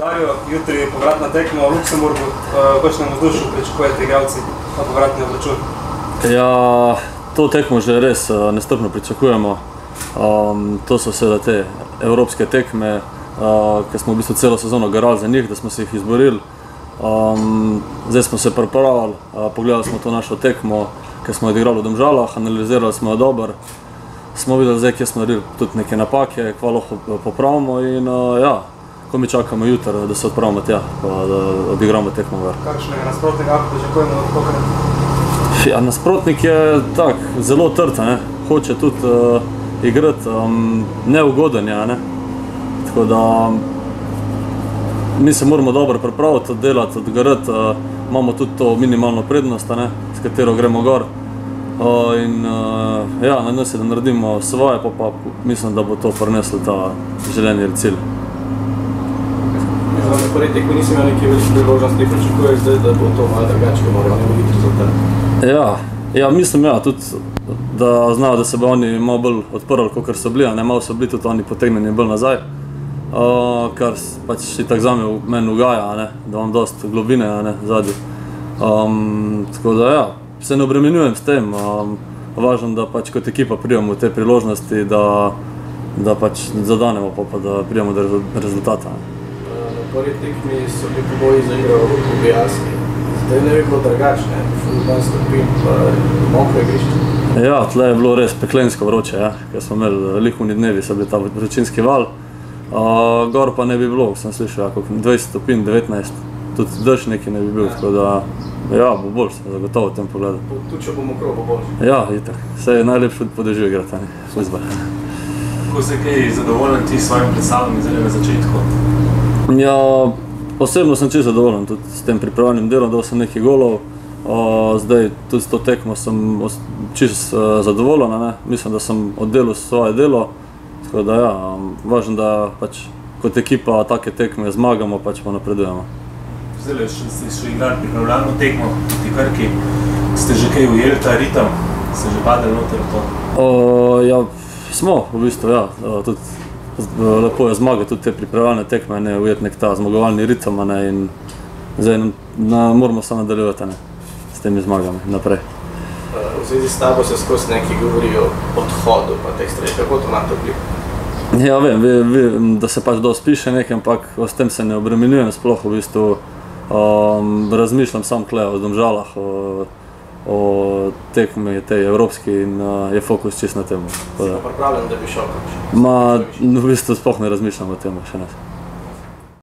Dario, jutri je povratna tekma v Luksemburgu. Kakšnem vzdušju pričakujete igralci na povratni obračun? Ja, to tekmo že res nestrpno pričakujemo. To so seveda te evropske tekme, ki smo v bistvu celo sezono garali za njih, da smo se jih izborili. Zdaj smo se pripravili, pogledali smo to našo tekmo, ki smo jo odigrali v Domžalah, analizirali smo jo dobro. Smo videli zdaj, kje smo naredili tudi neke napake, kva lahko popravimo in ja, ko mi čakamo jutri, da se odpravimo tja, pa da odigramo tekmo gor. Kakšnega nasprotnika pričakujemo tokrat? Ja, nasprotnik je tak, zelo trd, hoče tudi igrati, neugoden je, ne. Tako da mi se moramo dobro pripraviti, oddelati, odgarati, imamo tudi to minimalno prednost, s katero gremo gor. In ja, na nas je, da naredimo svoje, pa mislim, da bo to prineslo ta želeni cilj. Po tekmi nisi imel nekaj več priložnosti, pričakuješ zdaj, da bo to malo drugače, da morajo ne biti rezultat? Ja, mislim, tudi, da znajo, da se bo oni malo bolj odprli, kakor so bili, malo so bili tudi oni potegnjeni bolj nazaj, kar pač itak zame meni ugaja, da imam dosti globine zadnji. Tako da ja, se ne obremenjujem s tem, važno, da pač kot ekipa pridemo v te priložnosti, da pač zadanemo, pa da pridemo do rezultata. Na prvi tekmi so bili pogoji za igro ubijalski, zdaj ne bi bilo drugačne, dan stopin, pa mokro igrišče. Ja, tle je bilo res peklensko vroče, ker smo imeli likovni dnevi, so bili ta vročinski val, gor pa ne bi bilo, sem slišal, 20 stopin, 19, tudi dež neki ne bi bil, tako da ja, bo boljše, zagotovo v tem pogledu. Tudi če bo mokro, bo boljše? Ja, itak. Vse je najlepše po dežju igrati, fuzbal. Kako se kaj zadovoljen ti s svojim predstavom zdaj na začetku? Ja, osebno sem čisto zadovoljen tudi s tem pripravljenim delom, dal sem nekaj golov. Zdaj tudi s to tekmo sem čisto zadovoljen, mislim, da sem oddelal svoje delo. Tako da ja, važno, da pač kot ekipa take tekme zmagamo, pač pa napredujemo. Zdaj ste še igrali pripravljalno tekmo proti Krki. Ste že kaj ujeli ta ritem? Ste že padali noter v to? Ja, smo v bistvu, ja. Tudi lepo je zmagati tudi te pripravljalne tekme, ujeti nek ta zmagovalni ritem in zdaj moramo se nadaljevati s temi zmagami naprej. V zvezi s tabo se skozi nekaj govori o odhodu pa teh stvari. Kako to ima to vpliv? Ja, vem, da se pač dosti piše nekaj, ampak s tem se ne obremenjujem sploh v bistvu. Razmišljam sam tukaj o Domžalah, o tekmi tej evropski in je fokus čisto na tem. Si pa pripravljen, da bi šel? V bistvu sploh ne razmišljam o tem še ne.